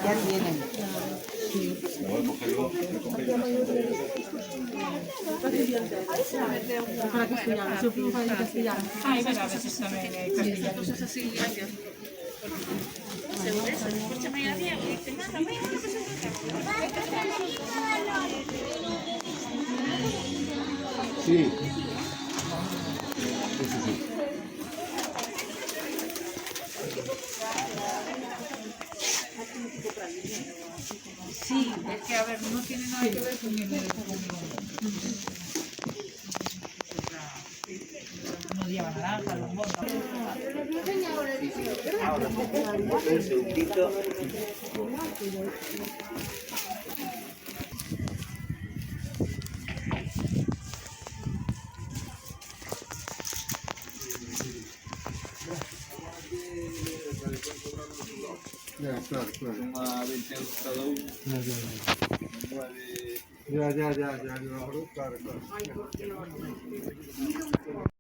Ya tienen. Para castellano, se può fare in castellano. Ah, è vero, adesso stanno in castigliano. Cosa Cecilia? Seguro eso, escucha María Diego y dice, mamá, voy a una cosa Sì. Sì. Sí, es que a ver, no tiene nada que ver con el... No lleva naranja, los bonos. Un segundito. Claro. Uma 20 euros cada uno. Ya. Claro.